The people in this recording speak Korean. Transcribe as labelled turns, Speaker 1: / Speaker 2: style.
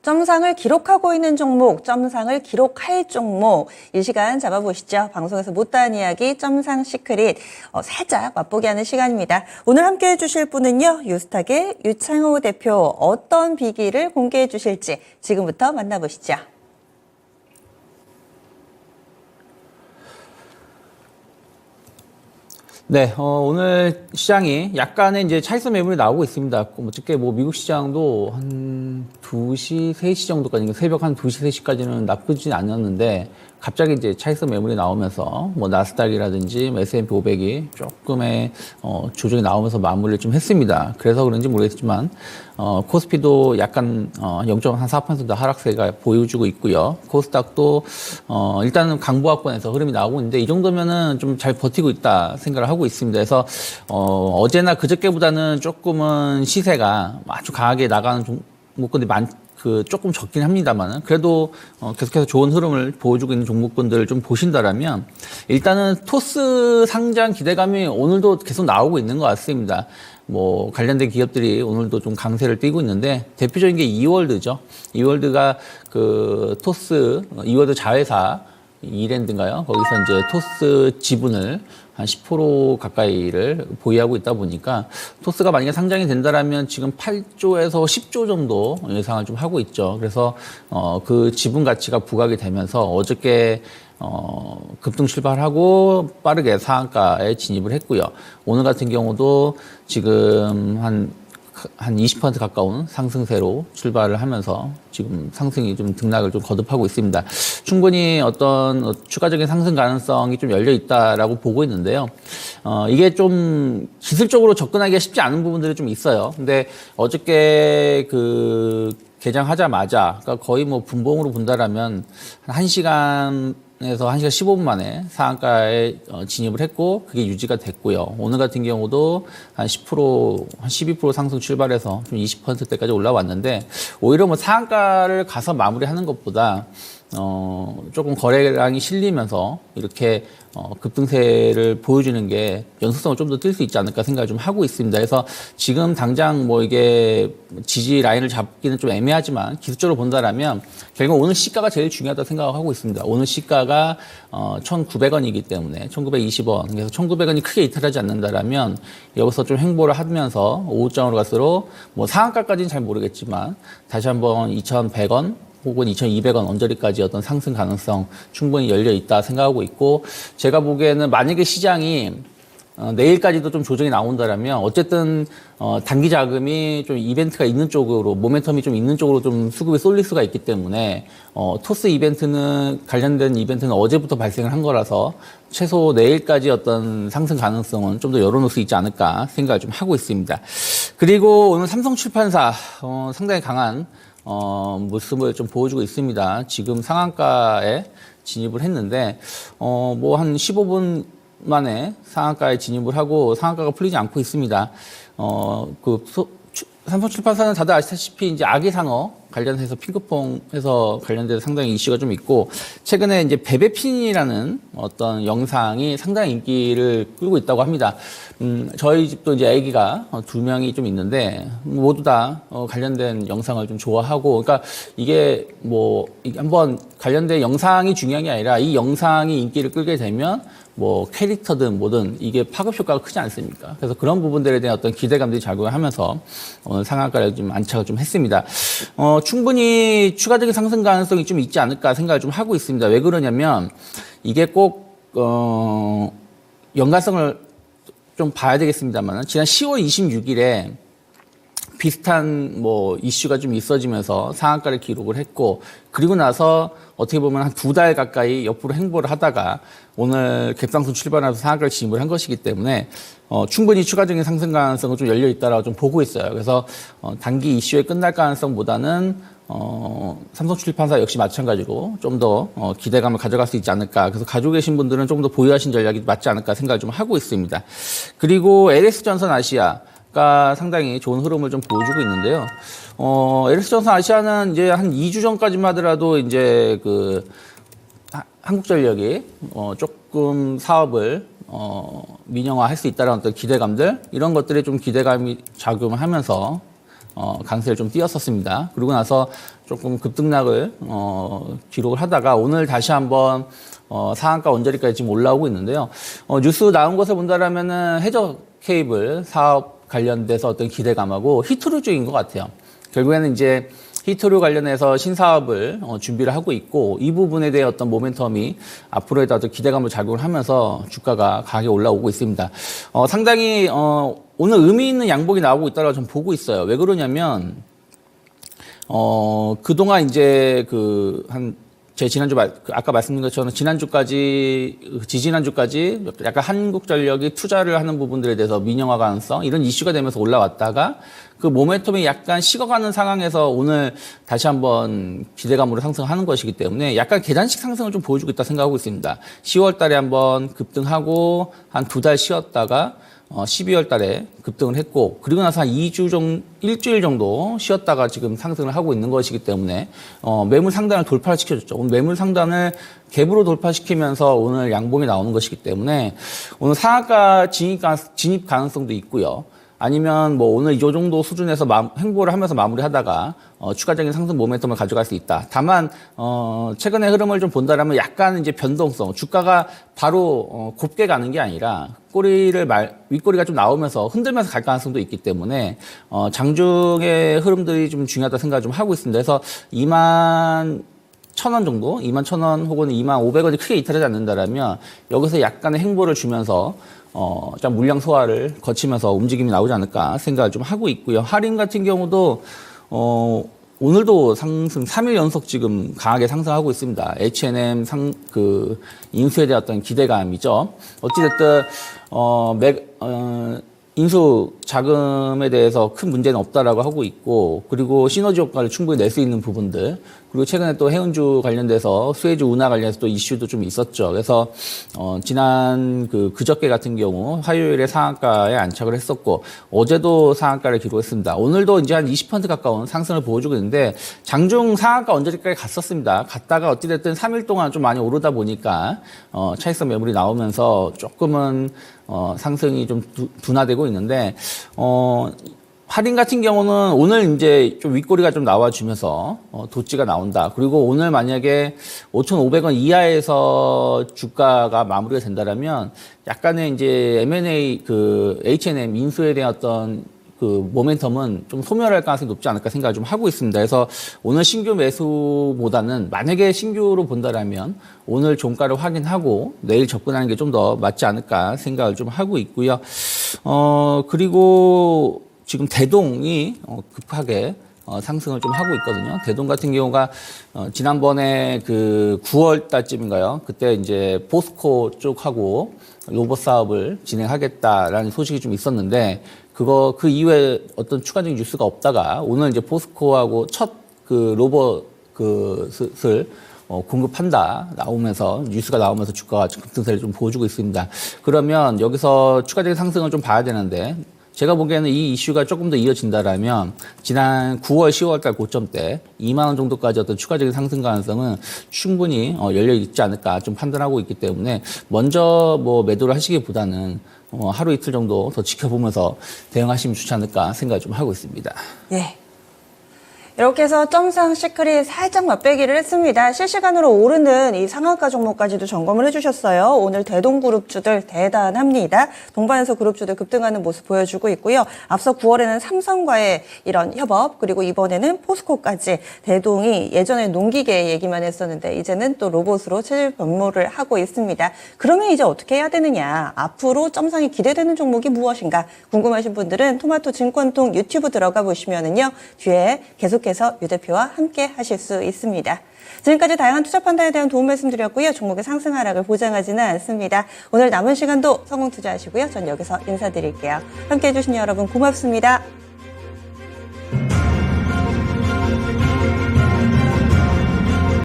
Speaker 1: 점상을 기록하고 있는 종목, 점상을 기록할 종목, 이 시간 잡아보시죠. 방송에서 못다한 이야기, 점상 시크릿, 살짝 맛보게 하는 시간입니다. 오늘 함께해 주실 분은요, 유스탁의 유창호 대표, 어떤 비기를 공개해 주실지 지금부터 만나보시죠.
Speaker 2: 네, 오늘 시장이 약간의 이제 차익선 매물이 나오고 있습니다. 어저께 미국 시장도 한 2시, 3시 정도까지, 새벽 한 2시, 3시까지는 나쁘진 않았는데, 갑자기 이제 차익선 매물이 나오면서, 나스닥이라든지 S&P 500이 조금의, 조정이 나오면서 마무리를 좀 했습니다. 그래서 그런지 모르겠지만, 코스피도 약간, 0.4% 하락세가 보여주고 있고요. 코스닥도, 일단은 강보합권에서 흐름이 나오고 있는데, 이 정도면은 좀 잘 버티고 있다 생각을 하고 있습니다. 그래서, 어제나 그저께보다는 조금은 시세가 아주 강하게 나가는 종목군들이 조금 적긴 합니다만, 그래도, 계속해서 좋은 흐름을 보여주고 있는 종목군들을 좀 보신다라면, 일단은 토스 상장 기대감이 오늘도 계속 나오고 있는 것 같습니다. 관련된 기업들이 오늘도 좀 강세를 띠고 있는데, 대표적인 게 이월드죠. 이월드가 토스, 이월드 자회사, 이랜드인가요? 거기서 이제 토스 지분을 한 10% 가까이를 보유하고 있다 보니까 토스가 만약에 상장이 된다라면 지금 8조에서 10조 정도 예상을 좀 하고 있죠. 그래서 그 지분 가치가 부각이 되면서 어저께 급등 출발하고 빠르게 상한가에 진입을 했고요. 오늘 같은 경우도 지금 한 20% 가까운 상승세로 출발을 하면서 지금 상승이 좀 등락을 좀 거듭하고 있습니다. 충분히 어떤 추가적인 상승 가능성이 좀 열려 있다라고 보고 있는데요. 이게 좀 기술적으로 접근하기가 쉽지 않은 부분들이 좀 있어요. 근데 어저께 개장하자마자, 그러니까 거의 분봉으로 본다라면 한 1시간 에서 1시간 15분 만에 상한가에 진입을 했고 그게 유지가 됐고요. 오늘 같은 경우도 한 10%, 한 12% 상승 출발해서 좀 20%대까지 올라왔는데 오히려 상한가를 가서 마무리하는 것보다 조금 거래량이 실리면서 이렇게 급등세를 보여주는 게 연속성을 좀 더 뜰 수 있지 않을까 생각을 좀 하고 있습니다. 그래서 지금 당장 이게 지지 라인을 잡기는 좀 애매하지만 기술적으로 본다라면 결국 오늘 시가가 제일 중요하다고 생각하고 있습니다. 오늘 시가가 1,900원이기 때문에 1,920원, 그래서 1,900원이 크게 이탈하지 않는다라면 여기서 좀 횡보를 하면서 오후장으로 갈수록 상한가까지는 잘 모르겠지만 다시 한번 2,100원 혹은 2,200원 언저리까지 어떤 상승 가능성 충분히 열려 있다 생각하고 있고, 제가 보기에는 만약에 시장이 내일까지도 좀 조정이 나온다라면 어쨌든 단기 자금이 좀 이벤트가 있는 쪽으로, 모멘텀이 좀 있는 쪽으로 좀 수급이 쏠릴 수가 있기 때문에 토스 이벤트는, 관련된 이벤트는 어제부터 발생을 한 거라서 최소 내일까지 어떤 상승 가능성은 좀 더 열어놓을 수 있지 않을까 생각을 좀 하고 있습니다. 그리고 오늘 삼성출판사 상당히 강한 모습을 좀 보여주고 있습니다. 지금 상한가에 진입을 했는데, 한 15분 만에 상한가에 진입을 하고 상한가가 풀리지 않고 있습니다. 삼성출판사는 다들 아시다시피 이제 아기상어 관련해서 핑크퐁해서 관련돼서 상당히 이슈가 좀 있고, 최근에 이제 베베핀이라는 어떤 영상이 상당히 인기를 끌고 있다고 합니다. 저희 집도 이제 아기가 2명이 좀 있는데 모두 다 관련된 영상을 좀 좋아하고, 그러니까 이게 한번 관련된 영상이 중요한 게 아니라 이 영상이 인기를 끌게 되면 캐릭터든 뭐든 이게 파급 효과가 크지 않습니까? 그래서 그런 부분들에 대한 어떤 기대감들이 작용을 하면서 오늘 상한가를 좀 안착을 좀 했습니다. 충분히 추가적인 상승 가능성이 좀 있지 않을까 생각을 좀 하고 있습니다. 왜 그러냐면 이게 꼭 연관성을 좀 봐야 되겠습니다만, 지난 10월 26일에 비슷한 이슈가 좀 있어지면서 상한가를 기록을 했고, 그리고 나서 어떻게 보면 한 2달 가까이 옆으로 횡보를 하다가 오늘 갭상승 출발하면서 상한가를 진입을 한 것이기 때문에 충분히 추가적인 상승 가능성은 좀 열려 있다라고 좀 보고 있어요. 그래서 단기 이슈에 끝날 가능성보다는 삼성출판사 역시 마찬가지로 좀 더 기대감을 가져갈 수 있지 않을까. 그래서 가지고 계신 분들은 좀 더 보유하신 전략이 맞지 않을까 생각을 좀 하고 있습니다. 그리고 LS전선 아시아가 상당히 좋은 흐름을 좀 보여주고 있는데요. LS전선 아시아는 이제 한 2주 전까지만 하더라도 이제 한국전력이 조금 사업을 민영화할 수 있다는 어떤 기대감들, 이런 것들이 좀 기대감이 작용하면서 강세를 좀 띄었었습니다. 그러고 나서 조금 급등락을 기록을 하다가 오늘 다시 한번 상한가 언저리까지 지금 올라오고 있는데요. 뉴스 나온 것을 본다라면은 해저 케이블 사업 관련돼서 어떤 기대감하고 히트루 쪽인 것 같아요. 결국에는 이제 히트루 관련해서 신사업을 준비를 하고 있고 이 부분에 대해 어떤 모멘텀이 앞으로의 어떤 기대감을 작용을 하면서 주가가 강하게 올라오고 있습니다. 상당히 오늘 의미 있는 양봉이 나오고 있다고 좀 보고 있어요. 왜 그러냐면 그동안 이제 제 아까 말씀드린 것처럼 지지난주까지 약간 한국전력이 투자를 하는 부분들에 대해서 민영화 가능성, 이런 이슈가 되면서 올라왔다가 그 모멘텀이 약간 식어가는 상황에서 오늘 다시 한번 기대감으로 상승하는 것이기 때문에 약간 계단식 상승을 좀 보여주고 있다 생각하고 있습니다. 10월 달에 한번 급등하고 한 2달 쉬었다가 12월 달에 급등을 했고, 그리고 나서 한 2주 정도, 일주일 정도 쉬었다가 지금 상승을 하고 있는 것이기 때문에, 매물 상단을 돌파를 시켜줬죠. 오늘 매물 상단을 갭으로 돌파시키면서 오늘 양봉이 나오는 것이기 때문에, 오늘 상한가 진입 가능성도 있고요. 아니면 뭐 오늘 이 정도 수준에서 횡보를 하면서 마무리하다가 추가적인 상승 모멘텀을 가져갈 수 있다. 다만 최근의 흐름을 좀 본다라면 약간 이제 변동성, 주가가 바로 곱게 가는 게 아니라 윗꼬리가 좀 나오면서 흔들면서 갈 가능성도 있기 때문에 장중의 흐름들이 좀 중요하다 생각을 좀 하고 있습니다. 그래서 21,000원 정도, 21,000원 혹은 25,500원이 크게 이탈하지 않는다라면 여기서 약간의 횡보를 주면서 좀 물량 소화를 거치면서 움직임이 나오지 않을까 생각을 좀 하고 있고요. 할인 같은 경우도 오늘도 상승 3일 연속 지금 강하게 상승하고 있습니다. H&M 인수에 대한 어떤 기대감이죠. 어찌됐든 인수 자금에 대해서 큰 문제는 없다라고 하고 있고, 그리고 시너지 효과를 충분히 낼 수 있는 부분들, 그리고 최근에 또 해운주 관련돼서 수혜주 운하 관련해서 또 이슈도 좀 있었죠. 그래서 지난 그저께 같은 경우 화요일에 상한가에 안착을 했었고 어제도 상한가를 기록했습니다. 오늘도 이제 한 20% 가까운 상승을 보여주고 있는데 장중 상한가 언저리까지 갔었습니다. 갔다가 어찌됐든 3일 동안 좀 많이 오르다 보니까 차익선 매물이 나오면서 조금은 상승이 좀 둔화되고 있는데 할인 같은 경우는 오늘 이제 좀 윗꼬리가 좀 나와주면서 도치가 나온다. 그리고 오늘 만약에 5,500원 이하에서 주가가 마무리가 된다라면 약간의 이제 M&A H&M 인수에 대한 어떤 모멘텀은 좀 소멸할 가능성이 높지 않을까 생각을 좀 하고 있습니다. 그래서 오늘 신규 매수보다는 만약에 신규로 본다라면 오늘 종가를 확인하고 내일 접근하는 게 좀 더 맞지 않을까 생각을 좀 하고 있고요. 그리고 지금 대동이 급하게 상승을 좀 하고 있거든요. 대동 같은 경우가 지난번에 9월 달쯤인가요? 그때 이제 포스코 쪽하고 로봇 사업을 진행하겠다라는 소식이 좀 있었는데 그 이후에 어떤 추가적인 뉴스가 없다가 오늘 이제 포스코하고 첫 로봇을 공급한다 나오면서 뉴스가 나오면서 주가가 급등세를 좀 보여주고 있습니다. 그러면 여기서 추가적인 상승을 좀 봐야 되는데 제가 보기에는 이 이슈가 조금 더 이어진다라면 지난 9월, 10월 달 고점 때 2만 원 정도까지 어떤 추가적인 상승 가능성은 충분히 열려 있지 않을까 좀 판단하고 있기 때문에 먼저 매도를 하시기보다는 하루 이틀 정도 더 지켜보면서 대응하시면 좋지 않을까 생각을 좀 하고 있습니다.
Speaker 1: 예. 이렇게 해서 점상 시크릿 살짝 맛배기를 했습니다. 실시간으로 오르는 이 상한가 종목까지도 점검을 해주셨어요. 오늘 대동그룹주들 대단합니다. 동반해서 그룹주들 급등하는 모습 보여주고 있고요. 앞서 9월에는 삼성과의 이런 협업, 그리고 이번에는 포스코까지 대동이 예전에 농기계 얘기만 했었는데 이제는 또 로봇으로 체질 변모를 하고 있습니다. 그러면 이제 어떻게 해야 되느냐? 앞으로 점상이 기대되는 종목이 무엇인가? 궁금하신 분들은 토마토 증권통 유튜브 들어가 보시면은요. 뒤에 계속해서 유 대표와 함께 하실 수 있습니다. 지금까지 다양한 투자 판단에 대한 도움 말씀드렸고요. 종목의 상승 하락을 보장하지는 않습니다. 오늘 남은 시간도 성공 투자하시고요. 전 여기서 인사드릴게요. 함께해 주신 여러분 고맙습니다.